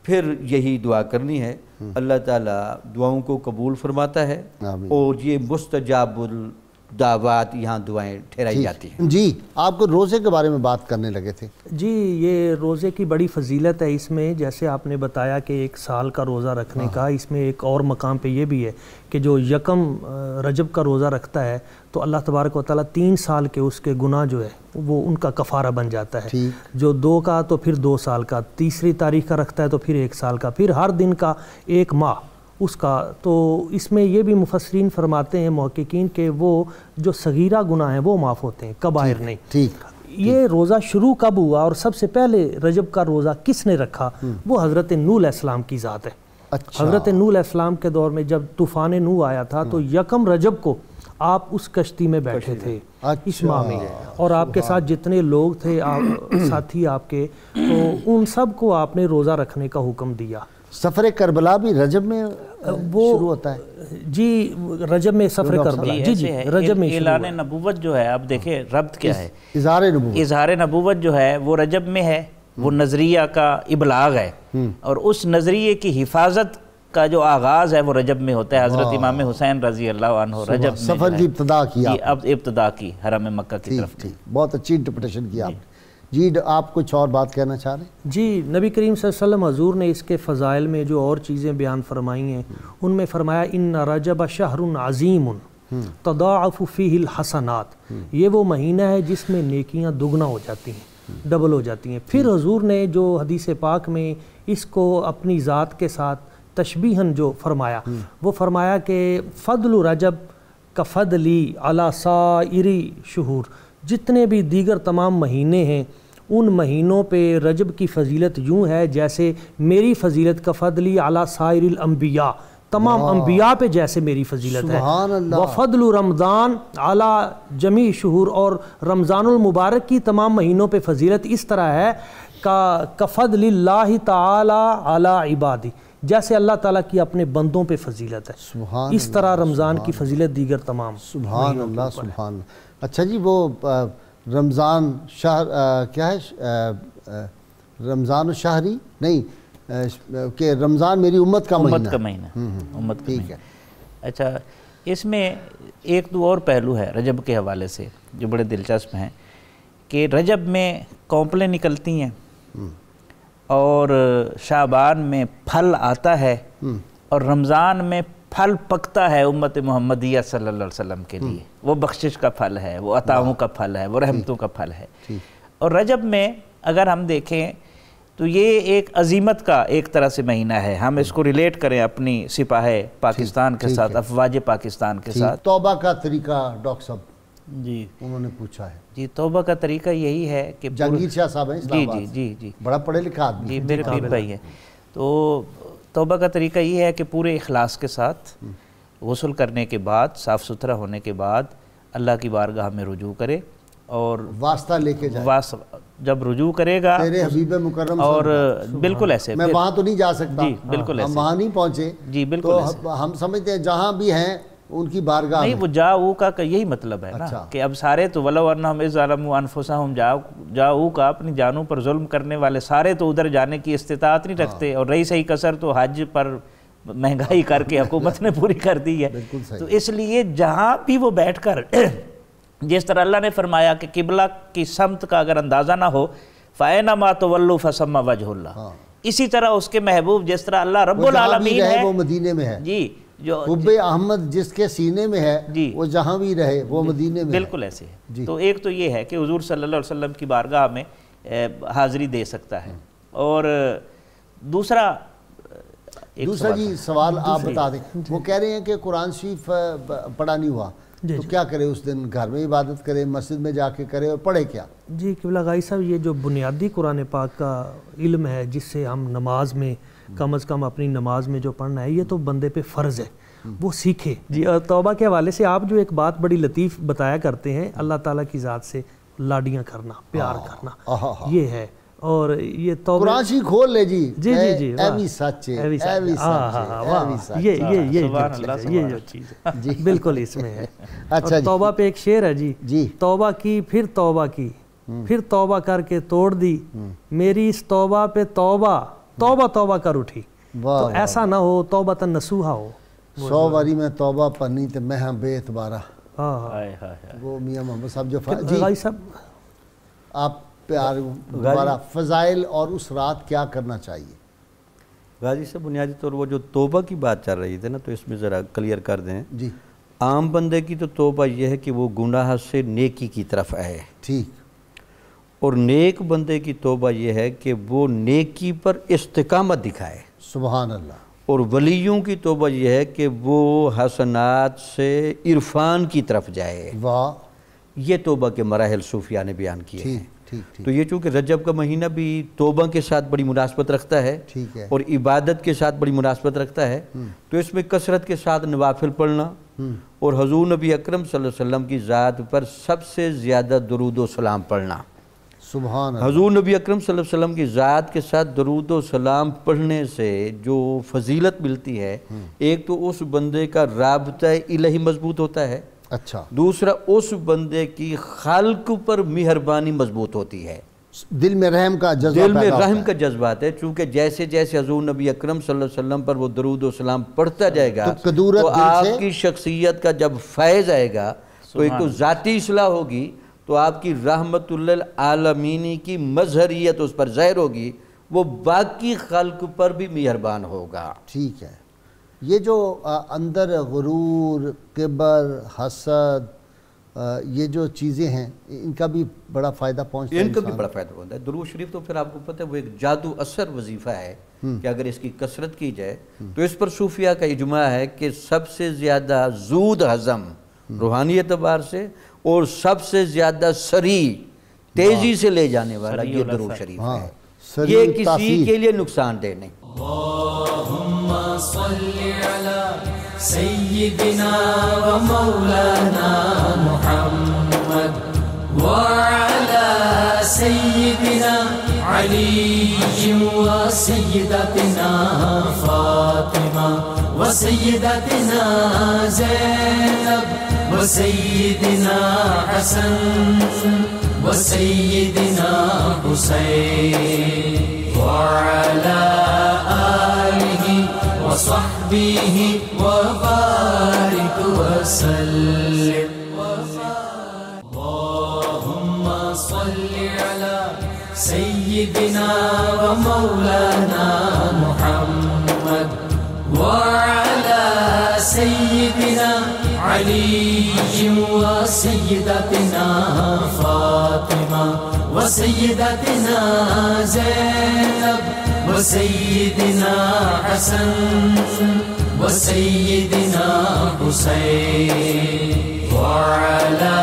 پھر یہی دعا کرنی ہے۔ اللہ تعالیٰ دعاؤں کو قبول فرماتا ہے آمین۔ اور یہ مستجاب الدعوات یہاں دعائیں ٹھہرائی جاتی ہیں۔ جی، آپ کو روزے کے بارے میں بات کرنے لگے تھے۔ جی، یہ روزے کی بڑی فضیلت ہے اس میں، جیسے آپ نے بتایا کہ 1 سال کا روزہ رکھنے کا، اس میں ایک اور مقام پہ یہ بھی ہے کہ جو 1 رجب کا روزہ رکھتا ہے تو اللہ تبارک و تعالیٰ 3 سال کے اس کے گناہ جو ہے وہ ان کا کفارہ بن جاتا ہے۔ جو 2 کا تو پھر 2 سال کا، تیسری تاریخ کا رکھتا ہے تو پھر 1 سال کا، پھر ہر دن کا 1 ماہ اس کا۔ تو اس میں یہ بھی مفسرین فرماتے ہیں محققین کہ وہ جو صغیرہ گناہ ہیں وہ معاف ہوتے ہیں، کبائر نہیں۔ ٹھیک، یہ روزہ شروع کب ہوا اور سب سے پہلے رجب کا روزہ کس نے رکھا؟ وہ حضرت نوح علیہ السلام کی ذات ہے۔ حضرت نوح علیہ السلام کے دور میں جب طوفان نوح آیا تھا تو 1 رجب کو آپ اس کشتی میں بیٹھے تھے اس ماہ میں، اور آپ کے ساتھ جتنے لوگ تھے ساتھی آپ کے، تو ان سب کو آپ نے روزہ رکھنے کا حکم دیا۔ سفر کربلا بھی رجب میں شروع ہوتا ہے؟ جی، رجب میں سفر کربلا، جی رجب میں اعلان نبوت جو ہے، آپ دیکھیں ربط کیا ہے، اظہار نبوت، اظہار نبوت جو ہے وہ رجب میں ہے، وہ نظریہ کا ابلاغ ہے، اور اس نظریے کی حفاظت کا جو آغاز ہے وہ رجب میں ہوتا ہے۔ حضرت امام حسین رضی اللہ عنہ رجب میں سفر کی ابتدا کی، اب ابتدا کی حرم مکہ کی طرف۔ ٹھیک، بہت اچھی انٹرپریٹیشن کی آپ نے۔ جی، آپ کچھ اور بات کہنا چاہ رہے ہیں؟ جی، نبی کریم صلی اللہ علیہ وسلم حضور نے اس کے فضائل میں جو اور چیزیں بیان فرمائی ہیں ان میں فرمایا ان رجب شہر عظیم تضاعف فیہ الحسنات، یہ وہ مہینہ ہے جس میں نیکیاں دگنا ہو جاتی ہیں، ڈبل ہو جاتی ہیں۔ پھر حضور نے جو حدیث پاک میں اس کو اپنی ذات کے ساتھ تشبیہاً جو فرمایا، وہ فرمایا کہ فضل رجب کفضلی علی سائر شہور، جتنے بھی دیگر تمام مہینے ہیں ان مہینوں پہ رجب کی فضیلت یوں ہے جیسے میری فضیلت کا فضلی علی سائر الانبیاء، تمام انبیاء پہ جیسے میری فضیلت ہے۔ سبحان اللہ۔ وفضل رمضان علی جمیع شہور، اور رمضان المبارک کی تمام مہینوں پہ فضیلت اس طرح ہے کفضل اللہ تعالی علی عبادی، جیسے اللہ تعالیٰ کی اپنے بندوں پہ فضیلت ہے، سبحان اس طرح رمضان کی فضیلت دیگر تمام۔ سبحان اللہ، سبحان اللہ۔ اچھا جی، وہ رمضان شہر کیا ہے، رمضان الشہری نہیں کہ رمضان میری امت کا مہینہ، امت کا مہینہ، امت کا ٹھیک مہینہ۔ ہے۔ اچھا، اس میں ایک دو اور پہلو ہے رجب کے حوالے سے جو بڑے دلچسپ ہیں کہ رجب میں کونپلیں نکلتی ہیں اور شعبان میں پھل آتا ہے اور رمضان میں پھل پکتا ہے امت محمدیہ صلی اللہ علیہ وسلم کے لیے، وہ بخشش کا پھل ہے، وہ عطاؤں کا پھل ہے، وہ رحمتوں کا پھل ہے۔ اور رجب میں اگر ہم دیکھیں تو یہ ایک عظیمت کا ایک طرح سے مہینہ ہے، ہم اس کو ریلیٹ کریں اپنی سپاہ پاکستان کے ساتھ، افواج پاکستان کے ساتھ۔ توبہ کا طریقہ ڈاکٹر صاحب جی انہوں نے پوچھا ہے۔ جی، توبہ کا طریقہ یہی ہے کہ جہانگیر شاہ صاحب ہیں اسلام جی آباد جی سے، جی جی بڑا پڑھے لکھا آدمی، جی میرے پیر بھائی ہے۔ تو توبہ کا طریقہ یہ ہے کہ پورے اخلاص کے ساتھ غسل کرنے کے بعد، صاف ستھرا ہونے کے بعد اللہ کی بارگاہ میں رجوع کرے، اور واسطہ لے کے جائے، جب رجوع کرے گا تیرے حبیب مکرم اور بالکل ایسے میں وہاں تو نہیں جا سکتا، جی بالکل ہم ایسے، وہاں نہیں پہنچے، جی بالکل تو ایسے ہم سمجھتے ہیں جہاں بھی ہیں ان کی بارگاہ نہیں، میں۔ وہ جاؤ کا یہی مطلب ہے نا کہ اب سارے تو ولو انہم اذ ظلموا انفسہم جاؤ کا اپنی جانوں پر ظلم کرنے والے سارے تو ادھر جانے کی استطاعت نہیں رکھتے، اور رہی صحیح کسر تو حج پر مہنگائی کر کے حکومت نے پوری کر دی ہے۔ تو اس لیے جہاں بھی وہ بیٹھ کر، جس طرح اللہ نے فرمایا کہ قبلہ کی سمت کا اگر اندازہ نہ ہو فَأَيْنَمَا تُوَلُّوا فَثَمَّ وَجْهُ اللَّهِ، اسی طرح اس کے محبوب جس طرح اللہ رب العالمین ہے وہ مدینے میں ہے جی، جو حب احمد جس کے سینے میں ہے جی وہ جہاں بھی رہے وہ مدینے میں بالکل ایسے ہے۔ تو ایک تو یہ ہے کہ حضور صلی اللہ علیہ وسلم کی بارگاہ میں حاضری دے سکتا ہے، اور دوسرا جی سوال آپ بتا دیں، وہ کہہ رہے ہیں کہ قرآن شریف پڑھا نہیں ہوا تو کیا کرے اس دن؟ گھر میں عبادت کرے، مسجد میں جا کے کرے، اور پڑھے کیا؟ جی قبلہ غائی صاحب، یہ جو بنیادی قرآن پاک کا علم ہے جس سے ہم نماز میں کم از کم اپنی نماز میں جو پڑھنا ہے، یہ تو بندے پہ فرض ہے، وہ سیکھے جی۔ اور توبہ کے حوالے سے آپ جو ایک بات بڑی لطیف بتایا کرتے ہیں، اللہ تعالیٰ کی ذات سے لاڈیاں کرنا، پیار کرنا، یہ ہے۔ اور یہ توبہ قرآن شریف کھول لے جی، جی جی جی ایوی سچ ہے، ایوی سچ، یہ جو چیز ہے بالکل اس میں ہے۔ اچھا جی، توبہ پہ ایک شعر ہے جی، توبہ کی پھر توبہ کی، پھر توبہ کر کے توڑ دی، میری اس توبہ پہ توبہ توبہ توبہ کر اٹھی۔ تو ایسا نہ ہو توبہ تن نصوحہ ہو۔ 100 باری میں توبہ پڑھنی تے میں ہاں بے اعتبارہ، وہ میاں محمد صاحب جو غائی صاحب آپ پیار دوبارہ فضائل اور اس رات کیا کرنا چاہیے؟ غازی سے بنیادی طور وہ جو توبہ کی بات چل رہی تھی نا، تو اس میں ذرا کلیئر کر دیں۔ جی، عام بندے کی تو توبہ یہ ہے کہ وہ گناہ سے نیکی کی طرف آئے، ٹھیک، اور نیک بندے کی توبہ یہ ہے کہ وہ نیکی پر استقامت دکھائے، سبحان اللہ۔ اور ولیوں کی توبہ یہ ہے کہ وہ حسنات سے عرفان کی طرف جائے۔ واہ، یہ توبہ کے مراحل صوفیاء نے بیان کیے ہیں۔ ٹھیک، تو یہ چونکہ رجب کا مہینہ بھی توبہ کے ساتھ بڑی مناسبت رکھتا ہے اور عبادت کے ساتھ بڑی مناسبت رکھتا ہے، تو اس میں کثرت کے ساتھ نوافل پڑھنا اور حضور نبی اکرم صلی اللہ علیہ وسلم کی ذات پر سب سے زیادہ درود و سلام پڑھنا۔ سبحان اللہ۔ حضور نبی اکرم صلی اللہ علیہ وسلم کی ذات کے ساتھ درود و سلام پڑھنے سے جو فضیلت ملتی ہے، ایک تو اس بندے کا رابطہ الہی مضبوط ہوتا ہے، اچھا، دوسرا اس بندے کی خلق پر مہربانی مضبوط ہوتی ہے، دل میں رحم کا جذبہ، دل میں رحم کا جذبات ہے، چونکہ جیسے جیسے حضور نبی اکرم صلی اللہ علیہ وسلم پر وہ درود و سلام پڑھتا جائے گا تو آپ کی شخصیت کا جب فیض آئے گا تو ایک تو ذاتی اصلاح ہوگی، تو آپ کی رحمت للعالمین کی مظہریت اس پر ظاہر ہوگی، وہ باقی خلق پر بھی مہربان ہوگا۔ ٹھیک ہے، یہ جو اندر غرور، کبر، حسد، یہ جو چیزیں ہیں ان کا بھی بڑا فائدہ پہنچتا ہے، ان کا بھی بڑا فائدہ ہوتا ہے۔ درود شریف تو پھر آپ کو پتہ ہے وہ ایک جادو اثر وظیفہ ہے کہ اگر اس کی کثرت کی جائے تو اس پر صوفیاء کا اجماع ہے کہ سب سے زیادہ زود ہضم روحانی اعتبار سے اور سب سے زیادہ سریع تیزی سے لے جانے والا یہ درود شریف ہے، یہ کسی کے لیے نقصان دہ نہیں۔ اللہم صلی علی سیدنا و مولانا محمد وعلی سیدنا علی و سیدتنا فاطمہ و سیدتنا زینب و سیدنا حسن و سیدنا حسین وعلی وصحبه وبارك وسلم۔ اللهم صل على سيدنا ومولانا محمد وعلى سيدنا علي وسيدتنا فاطمة وسيدتنا زينب وسيدنا حسن وسيدنا حسين وعلى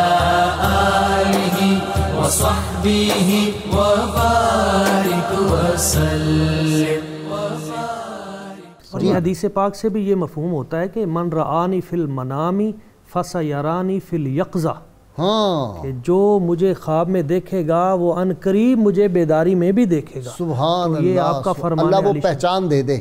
آله وصحبه وبارك وسلم۔ اور یہ حدیث پاک سے بھی یہ مفہوم ہوتا ہے کہ من رآنی فی المنامی فسیرانی فی الیقظہ، کہ جو مجھے خواب میں دیکھے گا وہ ان قریب مجھے بیداری میں بھی دیکھے گا۔ سبحان اللہ، یہ آپ کا فرمان ہے، اللہ وہ پہچان دے دے،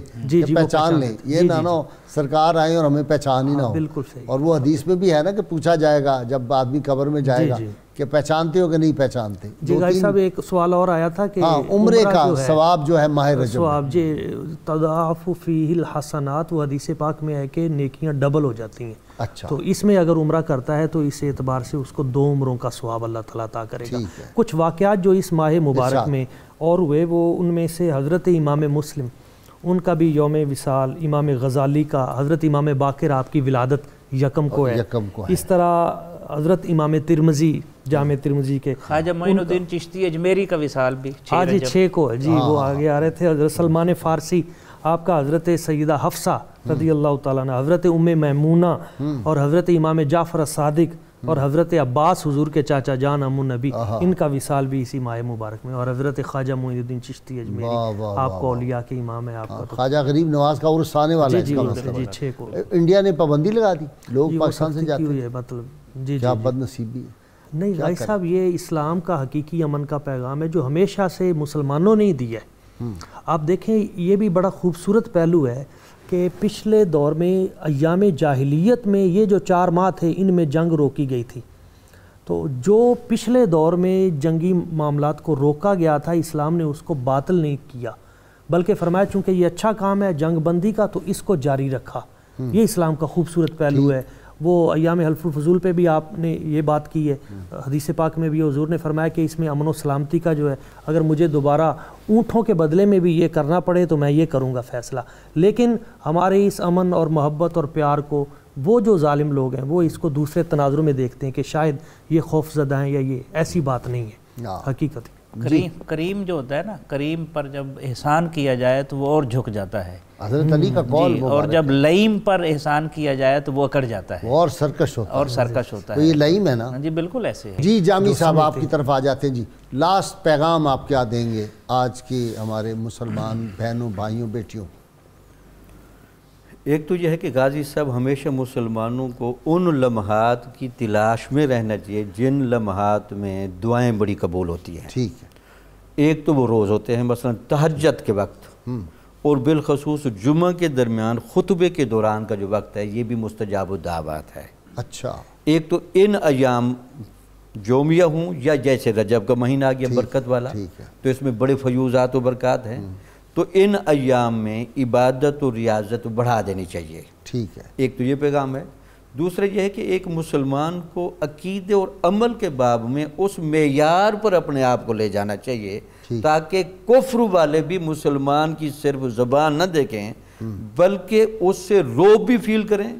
پہچان لے، یہ نہ سرکار آئیں اور ہمیں پہچان ہی نہ ہو. بالکل صحیح. اور وہ حدیث میں بھی ہے نا کہ پوچھا جائے گا جب آدمی قبر میں جائے گا کہ پہچانتے ہو کہ نہیں پہچانتے. جی غازی صاحب ایک سوال اور آیا تھا کہ عمرے کا ثواب جو ہے ماہ رجب ثواب جی تضاعف فیہ الحسنات، وہ حدیث پاک میں ہے کہ نیکیاں ڈبل ہو جاتی ہیں. اچھا. تو اس میں اگر عمرہ کرتا ہے تو اس اعتبار سے اس کو 2 عمروں کا ثواب اللہ تعالیٰ عطا کرے گا. کچھ واقعات جو اس ماہ مبارک میں اور ہوئے وہ ان میں سے حضرت امام مسلم ان کا بھی یوم وصال، امام غزالی کا، حضرت امام باقر آپ کی ولادت یکم کو ہے. اس طرح حضرت امام ترمذی جامع ترمذی کے، خواجہ معین الدین چشتی اجمیری کا وصال بھی 6 کو ہے. جی وہ آگے آ رہے تھے. حضرت سلمان فارسی آپ کا، حضرت سیدہ حفصہ رضی اللہ تعالیٰ عنہ، حضرت ام میمونہ اور حضرت امام جعفر الصادق اور حضرت عباس حضور کے چاچا جان ام النبی، ان کا وصال بھی اسی ماہ مبارک میں. اور حضرت خواجہ معین الدین چشتی اجمیری آپ کو اولیاء کے امام ہے. آپ کا خواجہ غریب نواز کا عرس آنے والا ہے. جی 6 کو. انڈیا نے پابندی لگا دی، لوگ پاکستان سے جاتے ہیں. مطلب جی کیا بد نصیبی ہے. نہیں بھائی صاحب، یہ اسلام کا حقیقی امن کا پیغام ہے جو ہمیشہ سے مسلمانوں نے ہی دیا ہے. آپ دیکھیں یہ بھی بڑا خوبصورت پہلو ہے کہ پچھلے دور میں ایام جاہلیت میں یہ جو 4 ماہ تھے ان میں جنگ روکی گئی تھی. تو جو پچھلے دور میں جنگی معاملات کو روکا گیا تھا، اسلام نے اس کو باطل نہیں کیا، بلکہ فرمایا چونکہ یہ اچھا کام ہے جنگ بندی کا تو اس کو جاری رکھا. یہ اسلام کا خوبصورت پہلو ہے. وہ ایام حلف الفضول پہ بھی آپ نے یہ بات کی ہے. حدیث پاک میں بھی حضور نے فرمایا کہ اس میں امن و سلامتی کا جو ہے، اگر مجھے دوبارہ اونٹوں کے بدلے میں بھی یہ کرنا پڑے تو میں یہ کروں گا فیصلہ. لیکن ہمارے اس امن اور محبت اور پیار کو وہ جو ظالم لوگ ہیں وہ اس کو دوسرے تناظروں میں دیکھتے ہیں کہ شاید یہ خوف زدہ ہیں، یا یہ ایسی بات نہیں ہے. حقیقت کریم جو ہوتا ہے نا، کریم پر جب احسان کیا جائے تو وہ اور جھک جاتا ہے. حضرت علی کا قول اور جب لئیم پر احسان کیا جائے تو وہ اکڑ جاتا ہے اور سرکش ہوتا ہے. اور سرکش ہوتا ہے. تو یہ لئیم ہے نا. جی بالکل ایسے ہے. جی جامی صاحب آپ کی طرف آ جاتے ہیں. جی لاسٹ پیغام آپ کیا دیں گے آج کے ہمارے مسلمان بہنوں بھائیوں بیٹیوں؟ ایک تو یہ ہے کہ غازی صاحب ہمیشہ مسلمانوں کو ان لمحات کی تلاش میں رہنا چاہیے جن لمحات میں دعائیں بڑی قبول ہوتی ہیں. ٹھیک ہے. ایک تو وہ روز ہوتے ہیں، مثلا تہجد کے وقت، اور بالخصوص جمعہ کے درمیان خطبے کے دوران کا جو وقت ہے یہ بھی مستجاب الدعوات ہے. اچھا. ایک تو ان ایام جومیہ ہوں یا جیسے رجب کا مہینہ آ گیا برکت والا، تو اس میں بڑے فیوزات و برکات ہیں، تو ان ایام میں عبادت و ریاضت بڑھا دینی چاہیے. ٹھیک ہے. ایک تو یہ پیغام ہے. دوسرا یہ ہے کہ ایک مسلمان کو عقیدے اور عمل کے باب میں اس معیار پر اپنے آپ کو لے جانا چاہیے تاکہ کفر والے بھی مسلمان کی صرف زبان نہ دیکھیں بلکہ اس سے روب بھی فیل کریں،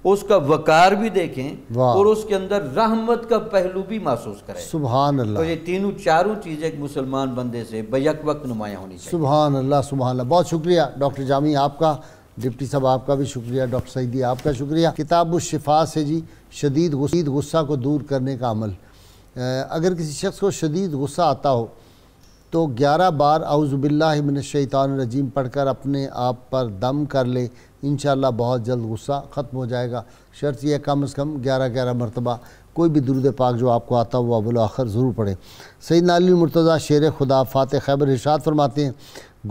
اس کا وقار بھی دیکھیں اور اس کے اندر رحمت کا پہلو بھی محسوس کریں. سبحان اللہ. تو یہ تینوں چاروں چیزیں ایک مسلمان بندے سے بیک وقت نمایاں ہونی چاہیے. سبحان اللہ سبحان اللہ. بہت شکریہ ڈاکٹر جامی آپ کا، ڈپٹی صاحب آپ کا بھی شکریہ، ڈاکٹر سعیدی آپ کا شکریہ. کتاب الشفا سے جی شدید غصہ کو دور کرنے کا عمل. اگر کسی شخص کو شدید غصہ آتا ہو تو 11 بار اعوذ باللہ من الشیطان الرجیم پڑھ کر اپنے آپ پر دم کر لے، انشاءاللہ بہت جلد غصہ ختم ہو جائے گا. شرط یہ کم از کم 11 مرتبہ کوئی بھی درود پاک جو آپ کو آتا ہو وہ اول و آخر ضرور پڑھیں. سیدنا علی مرتضیٰ شیر خدا فاتح خیبر ارشاد فرماتے ہیں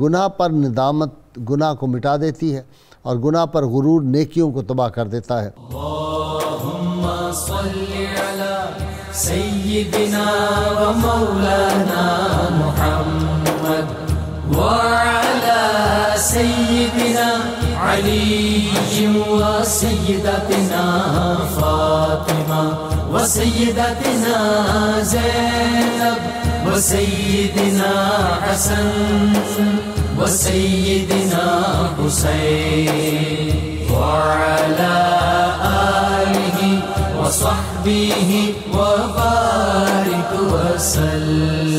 گناہ پر ندامت گناہ کو مٹا دیتی ہے اور گناہ پر غرور نیکیوں کو تباہ کر دیتا ہے. اللہم صلی علی سیدنا و مولانا محمد وعلی سیدنا علی و سیدتنا فاطمہ و سیدتنا زینب و سیدنا حسن و سیدنا حسین وعلی آلہ وصحبہ وبارک وسلم.